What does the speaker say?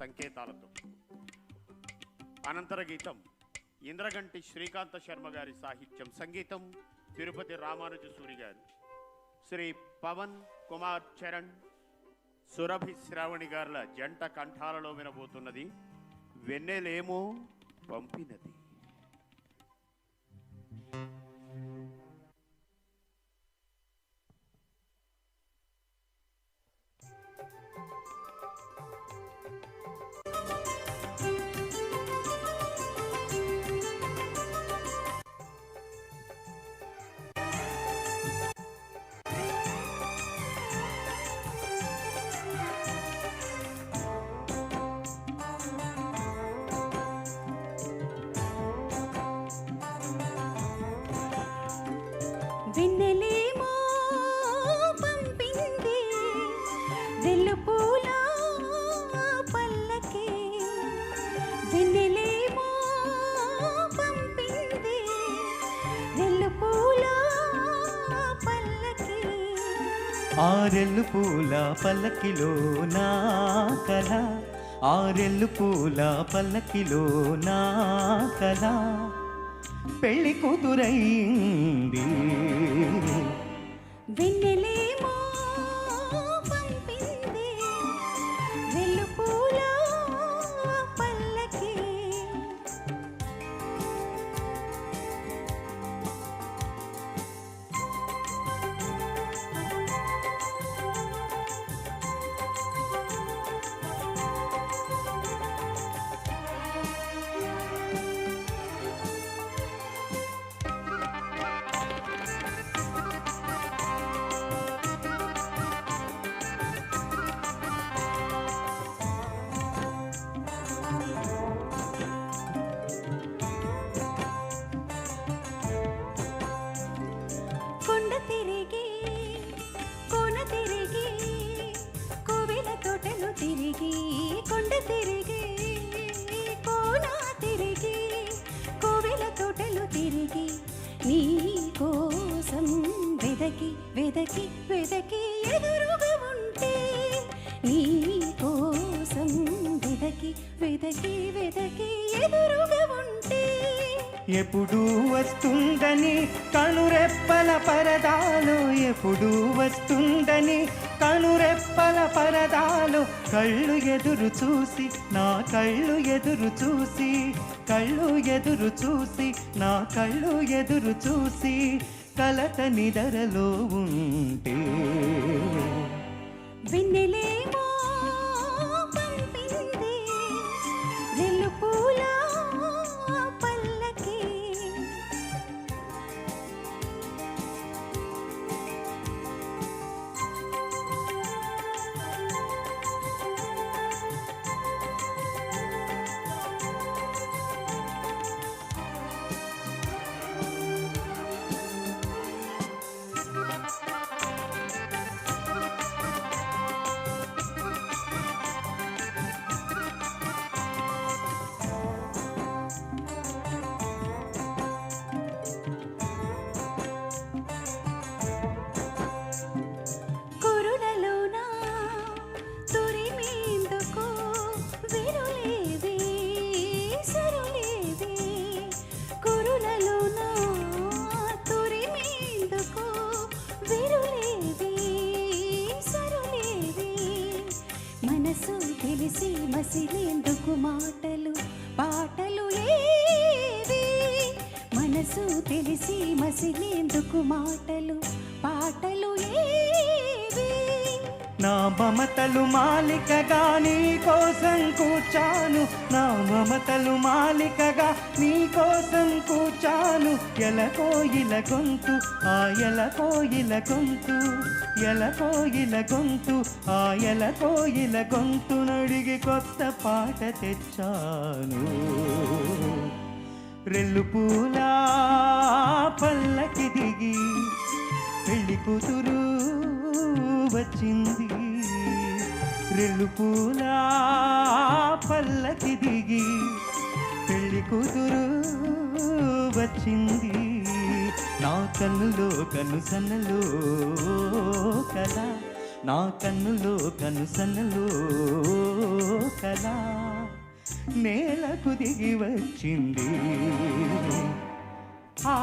సంకేతాలతో. అనంతర గీతం ఇంద్రగంటి శ్రీకాంత శర్మ గారి సాహిత్యం, సంగీతం తిరుపతి రామానుజ సూరి గారు. శ్రీ పవన్ కుమార్ చరణ్, సురభి శ్రావణి గారుల జంట కంఠాలలో వినబోతున్నది వెన్నెలేమో పంపినది. వెన్నెలేమో పంపింది వెల్లుపూల పల్లకి, వెన్నెలేమో పంపింది వెల్లుపూల పల్లకి. ఆరెల్లు పూల పల్లకిలో నా కల, ఆరెల్లు పూల పల్లకిలో నా కల పెళ్లి కూతురైంది. వెన్నెలేమో పంపింది వెల్లుపూల పల్లకి. కొండ తిరిగి కోన తిరిగి కోవెల తోటలు తిరిగి, కొండ తిరిగి కోన తిరిగి కోవెల తోటలు తిరిగి, నీ కోసం వెదకి వెదకి వెదకి ఎదురుగా ఉంటే, నీ కోసం వెదకి వెదకి వెదకి ఎదురుగా ఉంటే, ఎప్పుడు వస్తుందని కనురెప్పల పరదాలు, ఎప్పుడు వస్తుందని కనురెప్పల పరదాలు, కళ్ళు ఎదురు చూసి నా కళ్ళు ఎదురు చూసి, కళ్ళు ఎదురు చూసి నా కళ్ళు ఎదురు చూసి కలత నిదరలో ఉంటే. వెన్నెలేమో పంపింది వెల్లుపూల పల్లకి. కురులలోన తురిమేందుకు విరులేది సరులేది, కురులలోన తురిమేందుకు విరులేది సరులేది, మనసు తెలిసి మసిలేందుకు మాటలు పాటలు ఏవి, మనసు తెలిసి మసిలేందుకు మాటలు పాటలు ఏవి. నా మమతలు మాలికగా నీ కోసం కూర్చాను, నా మమతలు మాలికగా నీ కోసం కూర్చాను, ఎలకోయిల గొంతు ఆ ఎలకోయిల గొంతు, ఎలకోయిల గొంతు ఆ ఎలకోయిల గొంతు నడిగి కొత్త పాట తెచ్చాను. రెల్లు పూల పల్లకి దిగి పెళ్లి కూతురు వచ్చింది, రెల్లు పూల పల్లకి దిగి పెళ్లి కూతురు వచ్చింది. నా కన్నులో కన్ను సన్నలో కల, నా కన్నులో కనుసన్నలో కళ నేలకు దిగి వచ్చింది. ఆ